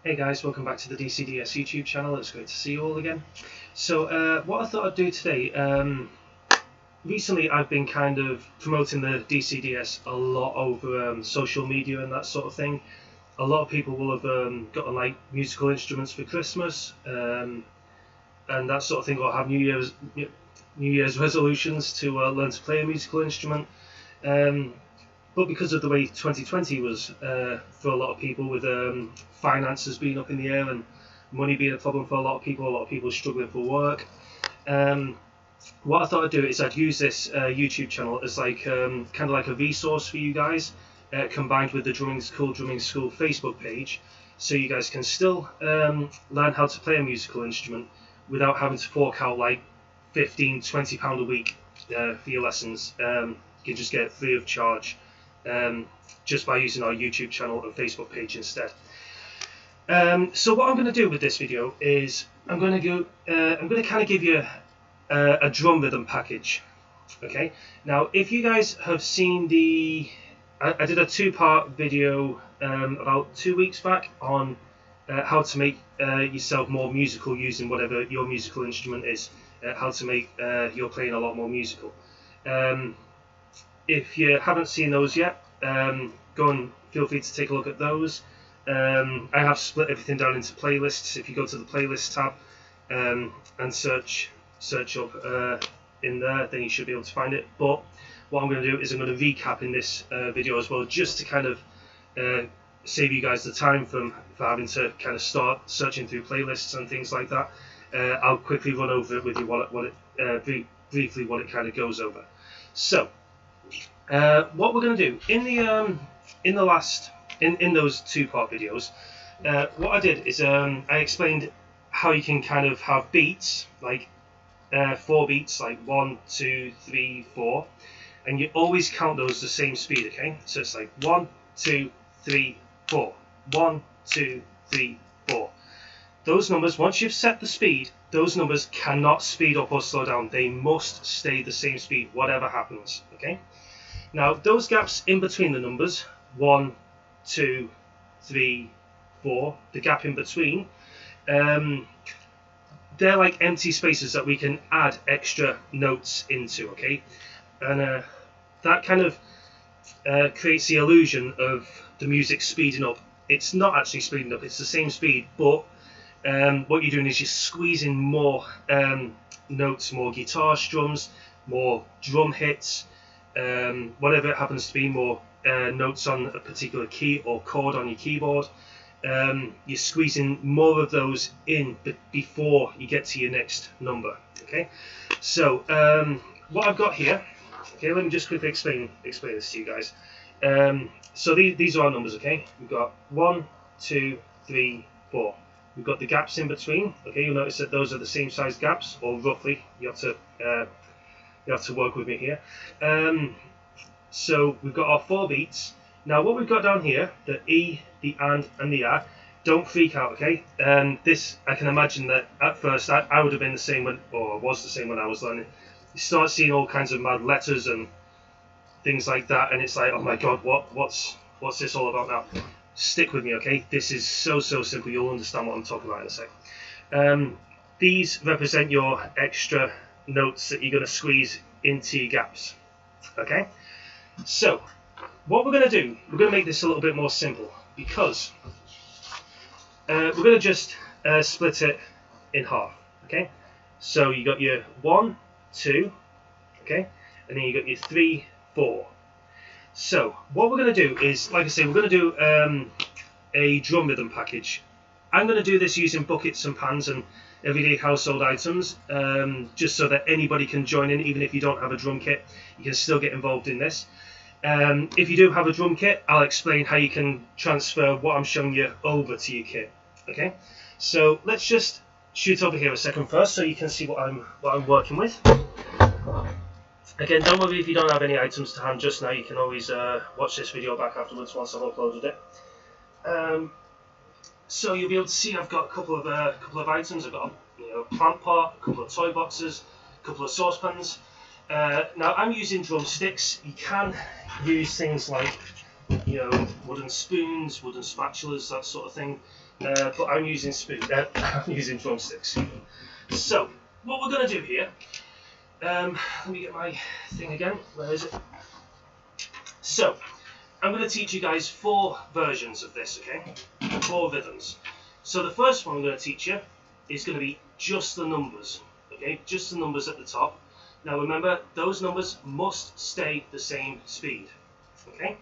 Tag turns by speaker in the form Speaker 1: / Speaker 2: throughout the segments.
Speaker 1: Hey guys, welcome back to the DCDS YouTube channel. It's great to see you all again. So what I thought I'd do today, recently I've been kind of promoting the DCDS a lot over social media and that sort of thing. A lot of people will have gotten like musical instruments for Christmas and that sort of thing, or have New Year's resolutions to learn to play a musical instrument. But because of the way 2020 was for a lot of people, with finances being up in the air and money being a problem for a lot of people struggling for work, what I thought I'd do is I'd use this YouTube channel as like kind of like a resource for you guys, combined with the Drumming School Facebook page, so you guys can still learn how to play a musical instrument without having to fork out like £15–20 a week for your lessons. You can just get it free of charge. Just by using our YouTube channel and Facebook page instead. So what I'm going to do with this video is I'm going to kind of give you a drum rhythm package. Okay. Now, if you guys have seen I did a two-part video about 2 weeks back on how to make yourself more musical using whatever your musical instrument is. How to make your playing a lot more musical. If you haven't seen those yet, go and feel free to take a look at those. I have split everything down into playlists. If you go to the playlist tab and search up in there, then you should be able to find it. But what I'm going to do is I'm going to recap in this video as well, just to kind of save you guys the time for having to kind of start searching through playlists and things like that. I'll quickly run over it with you briefly what it kind of goes over. So what we're going to do in those two-part videos, what I did is I explained how you can kind of have beats, like 4 beats, like 1, 2, 3, 4, and you always count those the same speed. Okay, so it's like 1, 2, 3, 4, 1, 2, 3, 4. Those numbers, once you've set the speed, those numbers cannot speed up or slow down. They must stay the same speed, whatever happens. Okay. Now, those gaps in between the numbers, 1, 2, 3, 4, the gap in between, they're like empty spaces that we can add extra notes into, okay? And that kind of creates the illusion of the music speeding up. It's not actually speeding up, it's the same speed, but what you're doing is you're squeezing more notes, more guitar strums, more drum hits, whatever it happens to be, more notes on a particular key or chord on your keyboard. You're squeezing more of those in before you get to your next number. Okay, so what I've got here, okay, let me just quickly explain this to you guys. So these are our numbers. Okay, we've got 1, 2, 3, 4. We've got the gaps in between. Okay, you'll notice that those are the same size gaps, or roughly. You have to work with me here. So we've got our 4 beats. Now what we've got down here, the E, the and the A, don't freak out, okay? This, I can imagine that at first I would have been the same when I was learning. You start seeing all kinds of mad letters and things like that, and it's like, oh my god, what's this all about now? Stick with me, okay? This is so simple. You'll understand what I'm talking about in a sec. These represent your extra notes that you're going to squeeze into your gaps. Okay, so what we're going to do, we're going to make this a little bit more simple, because we're going to just split it in half. Okay, so you got your 1, 2, okay, and then you got your 3, 4. So what we're going to do is, like I say, we're going to do a drum rhythm package. I'm going to do this using buckets and pans and everyday household items, just so that anybody can join in. Even if you don't have a drum kit, you can still get involved in this. If you do have a drum kit, I'll explain how you can transfer what I'm showing you over to your kit. Okay, so let's just shoot over here a second first, so you can see what I'm working with. Again, don't worry if you don't have any items to hand just now. You can always watch this video back afterwards once I've uploaded it. So you'll be able to see I've got a couple of items. I've got a plant pot, a couple of toy boxes, a couple of saucepans. Now I'm using drumsticks. You can use things like you know, wooden spoons, wooden spatulas, that sort of thing. But I'm using I'm using drumsticks. So what we're going to do here, let me get my thing again. Where is it? So I'm going to teach you guys 4 versions of this, okay? 4 rhythms. So the first one I'm going to teach you is going to be just the numbers, okay? Just the numbers at the top. Now remember, those numbers must stay the same speed, okay?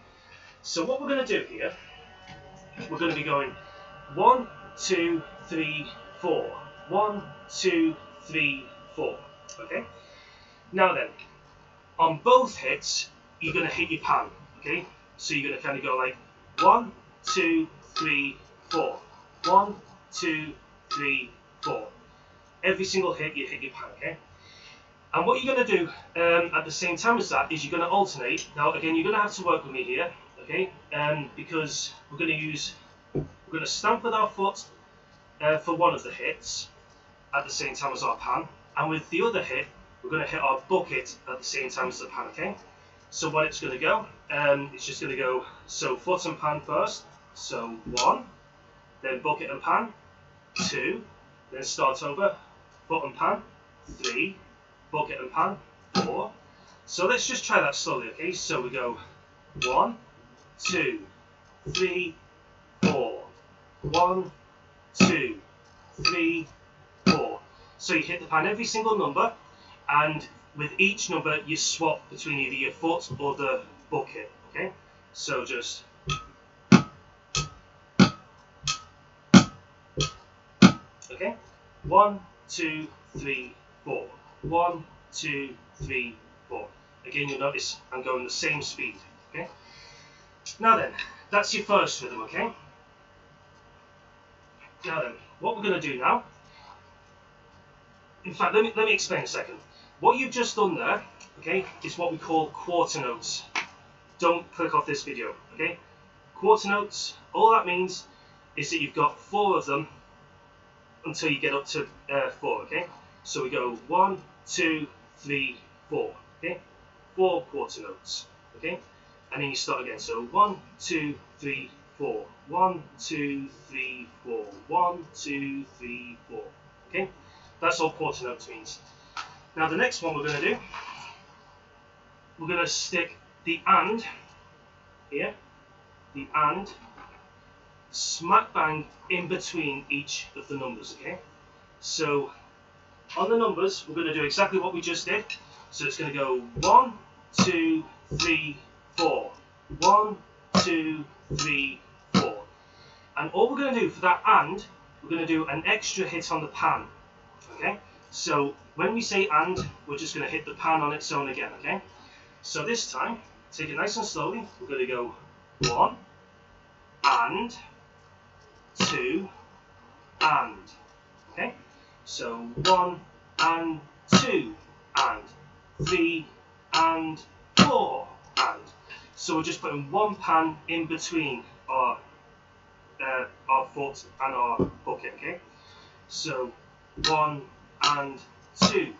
Speaker 1: So what we're going to do here, we're going to be going 1, 2, 3, 4. 1, 2, 3, 4. Okay? Now then, on both hits, you're going to hit your pan. Okay? So you're going to kind of go like 1, 2, 3, 4. 1, 2, 3, 4. Every single hit, you hit your pan. Okay? And what you're going to do at the same time as that is you're going to alternate. Now again, you're going to have to work with me here. Okay? Because we're going to stamp with our foot for one of the hits at the same time as our pan, and with the other hit we're going to hit our bucket at the same time as the pan, okay? So what it's going to go, it's just going to go, so foot and pan first, so 1, then bucket and pan, 2, then start over, foot and pan, 3, bucket and pan, 4. So let's just try that slowly, okay? So we go 1, 2, 3, 4. 1, 2, 3, 4. So you hit the pan every single number, and with each number you swap between either your foot or the bucket. Okay, so just okay. 1, 2, 3, 4. 1, 2, 3, 4. Again, you'll notice I'm going the same speed. Okay. Now then, that's your first rhythm. Okay. Now then, what we're going to do now, in fact, let me explain a second. What you've just done there, okay, is what we call quarter notes. Don't click off this video, okay? Quarter notes, all that means is that you've got 4 of them until you get up to 4, okay? So we go 1, 2, 3, 4, okay? 4 quarter notes, okay? And then you start again. So 1, 2, 3, 4. 1, 2, 3, 4. 1, 2, 3, 4. Okay? That's all quarter notes means. Now the next one we're going to do, we're going to stick the and here, the and, smack bang in between each of the numbers, okay? So on the numbers, we're going to do exactly what we just did. So it's going to go 1, 2, 3, 4. 1, 2, 3, 4. And all we're going to do for that and, we're going to do an extra hit on the pan. Okay? So when we say and, we're just going to hit the pan on its own again. Okay? So this time, take it nice and slowly. We're going to go 1 and 2 and. Okay? So 1 and 2 and 3 and 4 and. So we're just putting one pan in between our foot and our bucket, okay? So 1 and 2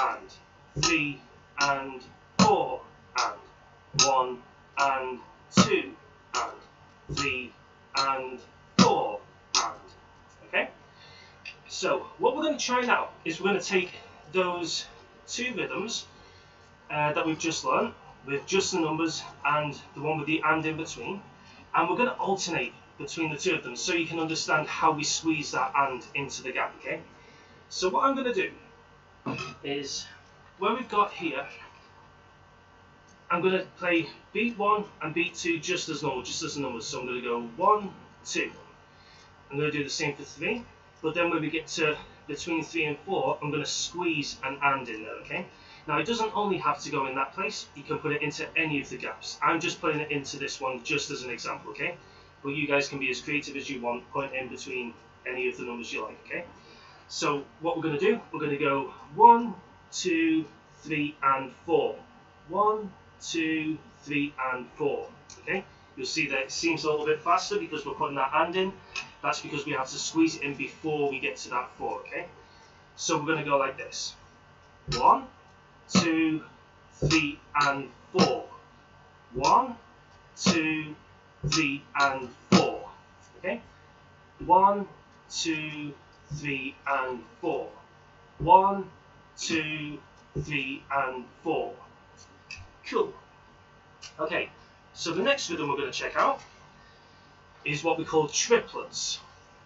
Speaker 1: and 3 and 4 and 1 and 2 and 3 and 4 and, okay? So what we're going to try now is we're going to take those 2 rhythms that we've just learned with just the numbers and the one with the and in between, and we're going to alternate between the 2 of them so you can understand how we squeeze that and into the gap, okay? So what I'm going to do is, where we've got here, I'm going to play beat 1 and beat 2 just as normal, just as the numbers. So I'm going to go 1, 2. I'm going to do the same for 3, but then when we get to between 3 and 4, I'm going to squeeze an and in there, okay? Now it doesn't only have to go in that place, you can put it into any of the gaps. I'm just putting it into this one just as an example, okay? But you guys can be as creative as you want, put it in between any of the numbers you like, okay? So what we're going to do, we're going to go 1, 2, 3 and 4. 1, 2, 3 and 4, okay? You'll see that it seems a little bit faster because we're putting that and in. That's because we have to squeeze it in before we get to that 4, okay? So we're going to go like this. 1, 2, 3 and 4. 1, 2, 3, and 4. Okay? 1, 2, 3, and 4. 1, 2, 3, and 4. Cool. Okay, so the next rhythm we're going to check out is what we call triplets.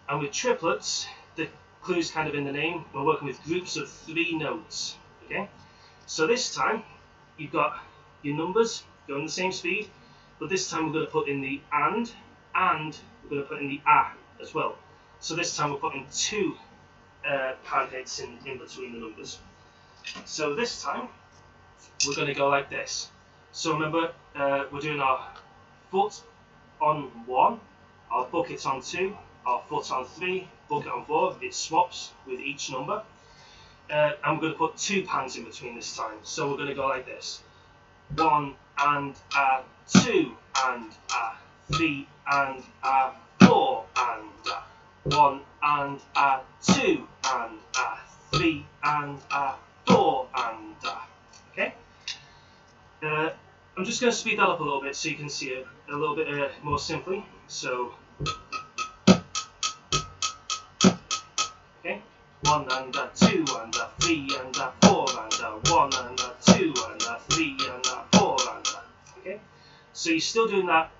Speaker 1: And with triplets, the clue's kind of in the name, we're working with groups of 3 notes. Okay? So this time, you've got your numbers going the same speed, but this time we're going to put in the and we're going to put in the as well. So this time we're putting 2 pan hits in between the numbers. So this time, we're going to go like this. So remember, we're doing our foot on 1, our bucket on 2, our foot on 3, bucket on 4. It swaps with each number. And we're going to put 2 pans in between this time. So we're going to go like this. 1 and 2 and 3 and 4 and 1 and 2 and 3 and 4 and okay. I'm just going to speed that up a little bit so you can see it a little bit more simply. So, okay, 1 and 2 and 3 and 4 and 1 and 2 and 3 and 4 and okay. So you're still doing that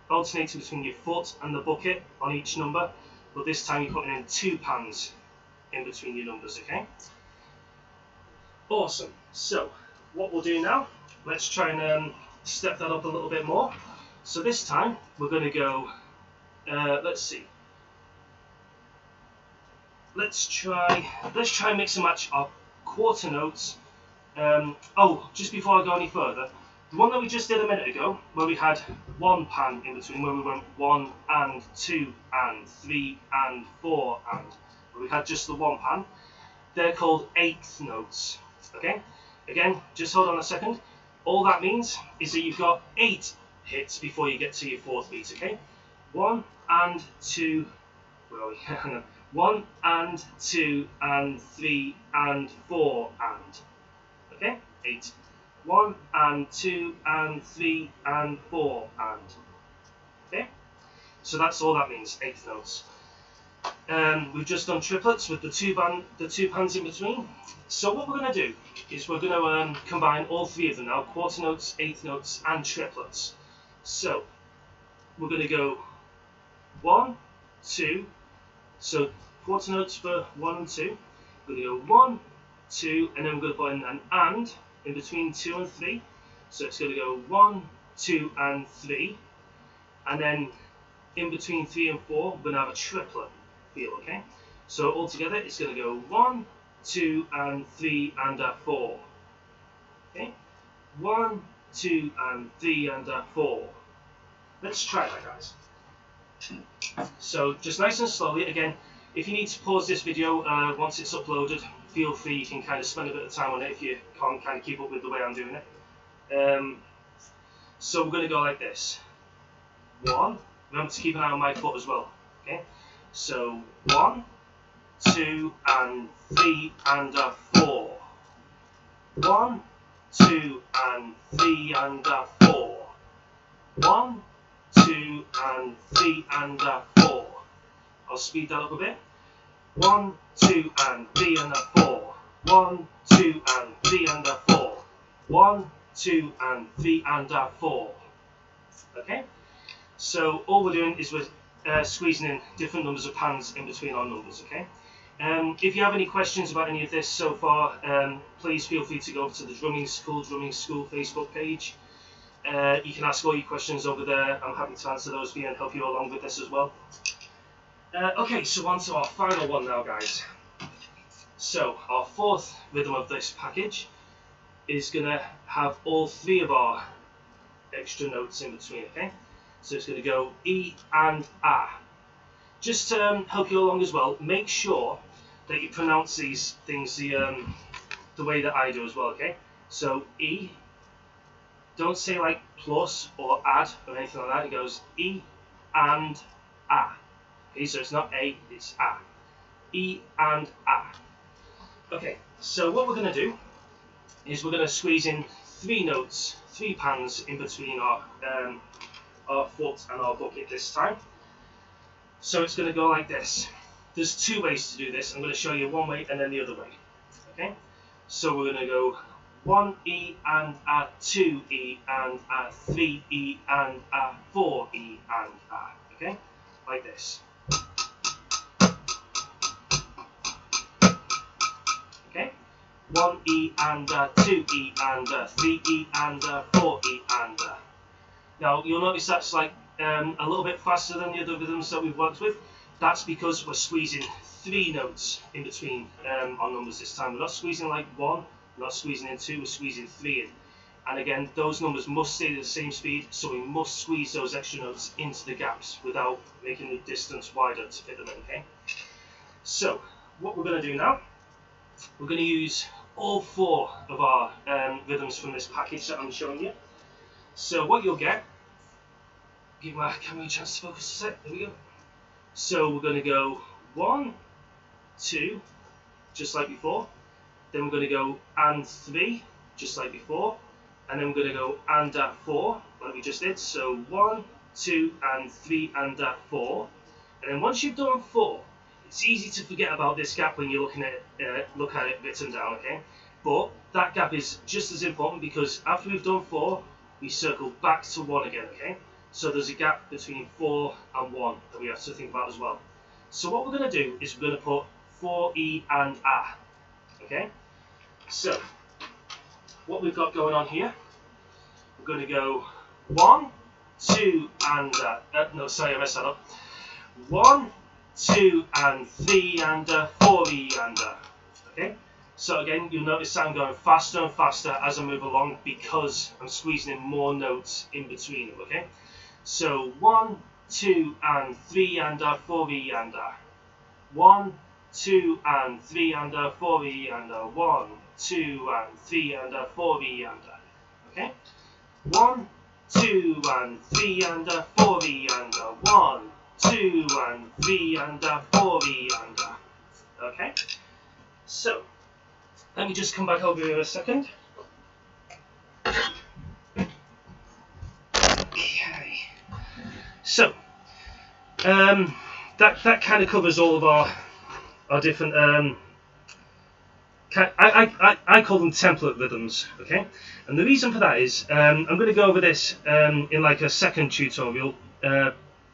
Speaker 1: alternating between your foot and the bucket on each number, but this time you're putting in 2 pans in between your numbers. Okay. Awesome. So what we'll do now, let's try and step that up a little bit more. So this time we're going to go, let's see, let's try mix and match our quarter notes. Oh, just before I go any further, the one that we just did a minute ago, where we had 1 pan in between, where we went 1 and 2 and 3 and 4 and, where we had just the 1 pan, they're called 8th notes. Okay, again, just hold on a second. All that means is that you've got 8 hits before you get to your 4th beat. Okay, 1 and 2. Where are we? Hang on. 1 and 2 and 3 and 4 and. Okay, 8. 1 and 2 and 3 and 4 and. Okay, so that's all that means. 8th notes. We've just done triplets with the two pans in between. So what we're going to do is we're going to combine all 3 of them now: quarter notes, 8th notes, and triplets. So we're going to go 1, 2. So quarter notes for 1 and 2. We're going to go 1, 2, and then we're going to put in an and in between 2 and 3. So it's going to go 1, 2, and 3, and then in between 3 and 4 we're going to have a triplet feel. Okay, so altogether it's going to go 1, 2, and 3 and 4. Okay, 1, 2, and 3 and 4. Let's try that, guys. So just nice and slowly. Again, if you need to pause this video once it's uploaded, feel free. You can kind of spend a bit of time on it if you can't kind of keep up with the way I'm doing it. So we're going to go like this. 1. Remember to keep an eye on my foot as well. Okay. So 1, 2, and 3 and 4. 1, 2, and 3 and 4. 1, 2, and 3 and 4. I'll speed that up a bit. 1, 2, and 3 and 4. 1, 2, and 3 and 4. 1, 2, and 3 and 4. Okay? So all we're doing is we're squeezing in different numbers of pans in between our numbers. Okay? If you have any questions about any of this so far, please feel free to go over to the Drumming School Facebook page. You can ask all your questions over there. I'm happy to answer those for you and help you along with this as well. Okay, so on to our final one now, guys. So our 4th rhythm of this package is going to have all 3 of our extra notes in between. Okay, so it's going to go E and A. Just to help you along as well, make sure that you pronounce these things the way that I do as well. Okay, so E. Don't say like plus or add or anything like that. It goes E and A. Okay, so it's not A, it's A. E and A. Okay, so what we're going to do is we're going to squeeze in 3 notes, 3 pans in between our our foot and our bucket this time. So it's going to go like this. There's two ways to do this. I'm going to show you one way and then the other way. Okay? So we're going to go 1E and a 2E and a 3E and a 4E and a. Okay? Like this. Okay? 1E and a 2E and a 3E and a 4E and a. Now you'll notice that's like a little bit faster than the other rhythms that we've worked with. That's because we're squeezing 3 notes in between our numbers this time. We're not squeezing like 1, we're not squeezing in 2, we're squeezing 3 in. And again, those numbers must stay at the same speed, so we must squeeze those extra notes into the gaps without making the distance wider to fit them in, okay? So, what we're going to do now, we're going to use all 4 of our rhythms from this package that I'm showing you. So what you'll get, give my camera a chance to focus a sec, there we go. So we're going to go 1, 2, just like before. Then we're going to go and 3, just like before. And then we're going to go and 4, like we just did. So 1, 2, and 3, and 4. And then once you've done 4, it's easy to forget about this gap when you're looking at it, look at it written down, okay? But that gap is just as important because after we've done 4, we circle back to 1 again, okay? So there's a gap between 4 and 1 that we have to think about as well. So what we're going to do is we're going to put 4E and A, okay? So what we've got going on here, we're going to go 1, 2, and no, sorry, I messed that up. 1, 2, and 3, and 4E and okay? So again, you'll notice that I'm going faster and faster as I move along because I'm squeezing in more notes in between them, okay? So 1, 2, and 3, and 4E and 1, 2, and 3, and 4E and 1, 2, and 3, and 4E and okay? 1, 2, and 3, and 4E and 1, 2, and 3, and 4E and okay? So let me just come back over here a second. Okay. So that kind of covers all of our different I call them template rhythms, okay? And the reason for that is I'm going to go over this in like a second tutorial,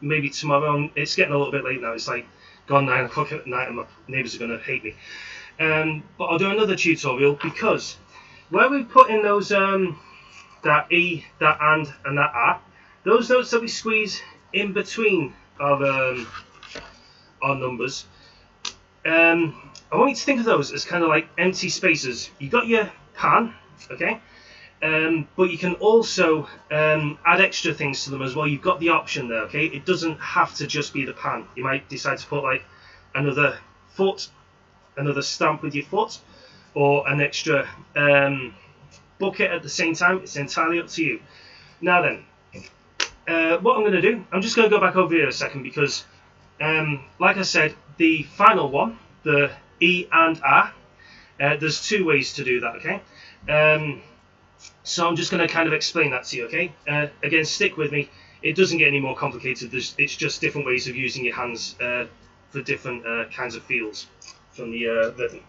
Speaker 1: maybe tomorrow. It's getting a little bit late now. It's like gone 9 o'clock at night and my neighbours are going to hate me. But I'll do another tutorial because where we put in those that E, that and that A, those notes that we squeeze in between our numbers, I want you to think of those as kind of like empty spaces. You got your pan, okay, but you can also add extra things to them as well. You've got the option there, okay. It doesn't have to just be the pan. You might decide to put like another foot, another stamp with your foot, or an extra bucket at the same time. It's entirely up to you. Now then, what I'm going to do, I'm just going to go back over here a second because, like I said, the final one, the E and A, there's 2 ways to do that, okay? So I'm just going to kind of explain that to you, okay? Again, stick with me. It doesn't get any more complicated. It's just different ways of using your hands for different kinds of feels from the rhythm.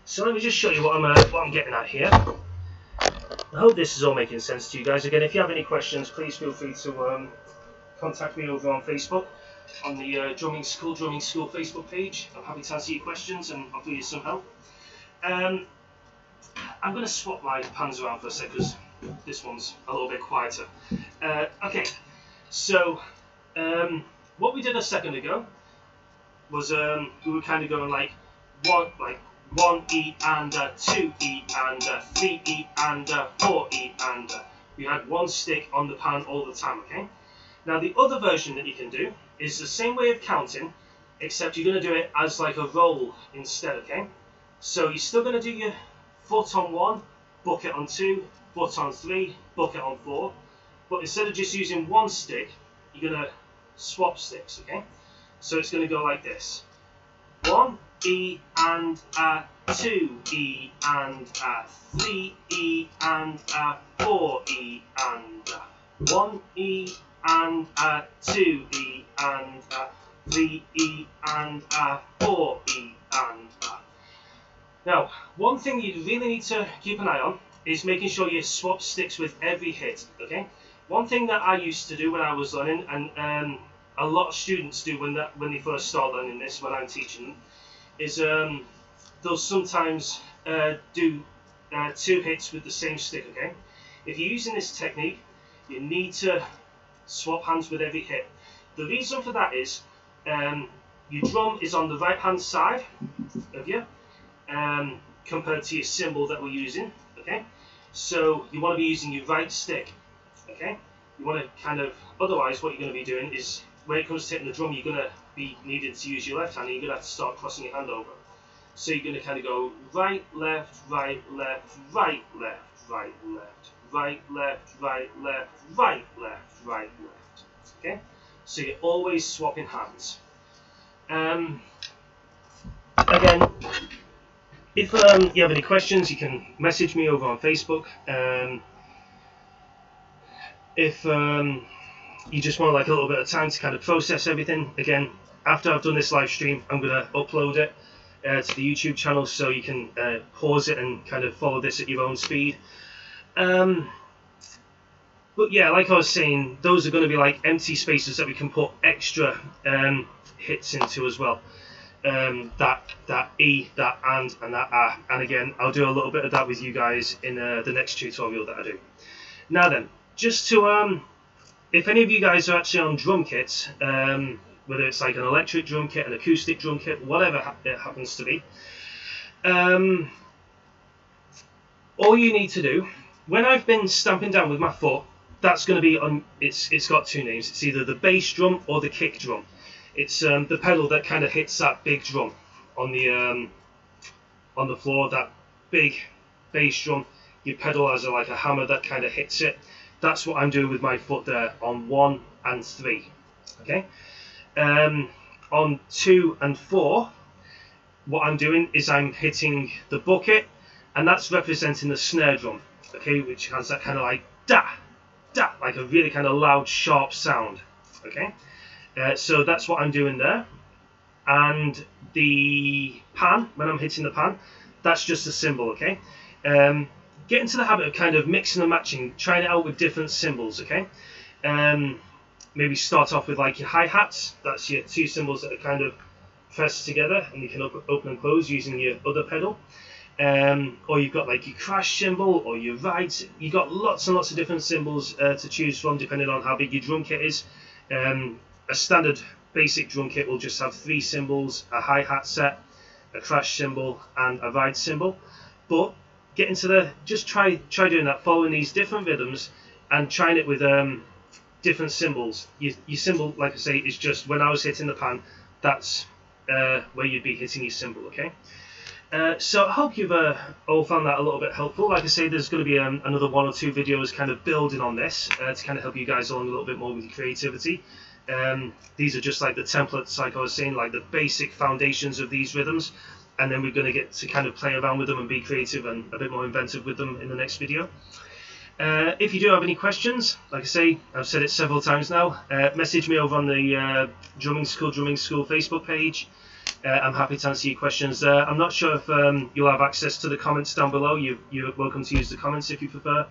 Speaker 1: So let me just show you what I'm getting at here. I hope this is all making sense to you guys. Again, if you have any questions, please feel free to contact me over on Facebook on the Drumming School Facebook page. I'm happy to answer your questions and offer you some help. I'm going to swap my pans around for a sec because this one's a little bit quieter. Okay, so what we did a second ago was we were kind of going like 1E and 2E and 3E and 4E and we had one stick on the pan all the time, okay? Now the other version that you can do is the same way of counting, except you're going to do it as like a roll instead, okay? So you're still going to do your foot on 1, bucket on 2, foot on 3, bucket on 4, but instead of just using one stick, you're going to swap sticks, okay? So it's going to go like this. 1E and 2E and 3E and 4E and 1E and a, 2 E and a, 3 E and a, 4 E and a. Now, one thing you really need to keep an eye on is making sure you swap sticks with every hit, okay? One thing that I used to do when I was learning, and a lot of students do when they first start learning this, when I'm teaching them, is they'll sometimes do 2 hits with the same stick, okay? If you're using this technique, you need to swap hands with every hit. The reason for that is your drum is on the right hand side of you, compared to your cymbal that we're using, okay? So you want to be using your right stick, okay? You want to kind of, otherwise what you're going to be doing is, when it comes to hitting the drum, you're going to be needed to use your left hand, and you're going to have to start crossing your hand over. So you're going to kind of go right, left, right, left, right, left, right, left, right, left, right, left, right, left, right, left, okay? So you're always swapping hands. Again, if you have any questions, you can message me over on Facebook. If you just want like a little bit of time to kind of process everything, again, after I've done this live stream, I'm going to upload it to the YouTube channel, so you can pause it and kind of follow this at your own speed. But yeah, like I was saying, those are going to be like empty spaces that we can put extra hits into as well. That E, that and that A. And again, I'll do a little bit of that with you guys in the next tutorial that I do. Now then, just to, if any of you guys are actually on drum kits, whether it's like an electric drum kit, an acoustic drum kit, whatever it happens to be, all you need to do, when I've been stamping down with my foot, that's going to be on, it's got 2 names. It's either the bass drum or the kick drum. It's the pedal that kind of hits that big drum on the floor, that big bass drum. Your pedal has like a hammer that kind of hits it. That's what I'm doing with my foot there on 1 and 3. Okay. On 2 and 4, what I'm doing is I'm hitting the bucket, and that's representing the snare drum. Okay, which has that kind of like da, da, like a really kind of loud, sharp sound. Okay. So that's what I'm doing there. And the pan, when I'm hitting the pan, that's just a cymbal, okay? Get into the habit of kind of mixing and matching, trying it out with different cymbals, okay? Maybe start off with like your hi-hats, that's your 2 cymbals that are kind of pressed together, and you can open and close using your other pedal. Or you've got like your crash cymbal or your ride. You've got lots and lots of different cymbals to choose from depending on how big your drum kit is. A standard basic drum kit will just have 3 cymbals, a hi-hat set, a crash cymbal, and a ride cymbal. But get into the, just try doing that, following these different rhythms and trying it with different cymbals. Your cymbal, like I say, is just when I was hitting the pan, that's where you'd be hitting your cymbal, okay? So I hope you've all found that a little bit helpful. Like I say, there's going to be another 1 or 2 videos kind of building on this to kind of help you guys along a little bit more with your creativity. These are just like the templates, like I was saying, like the basic foundations of these rhythms, and then we're going to get to kind of play around with them and be creative and a bit more inventive with them in the next video. If you do have any questions, like I say, I've said it several times now, message me over on the Drumming School Facebook page. I'm happy to answer your questions there. I'm not sure if you'll have access to the comments down below. You're welcome to use the comments if you prefer.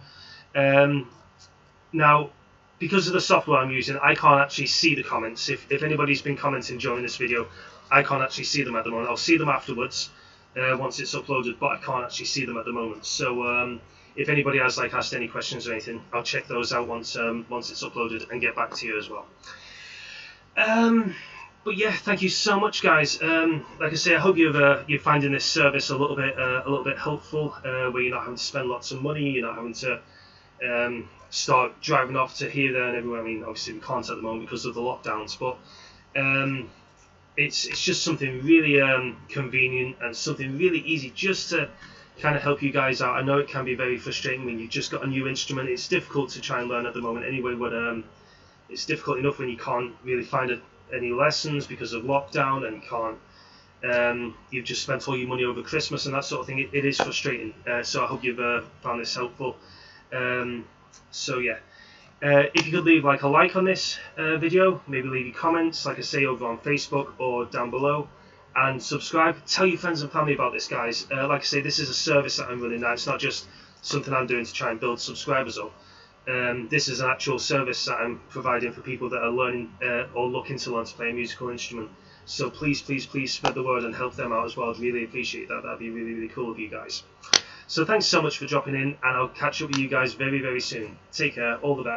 Speaker 1: Now, because of the software I'm using, I can't actually see the comments. If anybody's been commenting during this video, I can't actually see them at the moment. I'll see them afterwards once it's uploaded, but I can't actually see them at the moment. So if anybody has like asked any questions or anything, I'll check those out once it's uploaded and get back to you as well. But yeah, thank you so much, guys. Like I say, I hope you're finding this service a little bit helpful, where you're not having to spend lots of money, you're not having to start driving off to here, there, and everywhere. I mean, obviously we can't at the moment because of the lockdowns, but it's just something really convenient and something really easy just to kind of help you guys out. I know it can be very frustrating when you've just got a new instrument. It's difficult to try and learn at the moment anyway, but it's difficult enough when you can't really find any lessons because of lockdown, and you can't you've just spent all your money over Christmas and that sort of thing. It is frustrating, so I hope you've found this helpful. So yeah, If you could leave like a like on this video, maybe leave your comments, like I say, over on Facebook or down below, and subscribe. Tell your friends and family about this, guys. Like I say, this is a service that I'm running now. It's not just something I'm doing to try and build subscribers up. This is an actual service that I'm providing for people that are learning or looking to learn to play a musical instrument. So please, please, please spread the word and help them out as well. I'd really appreciate that. That'd be really, really cool of you guys. So thanks so much for dropping in, and I'll catch up with you guys very, very soon. Take care. All the best.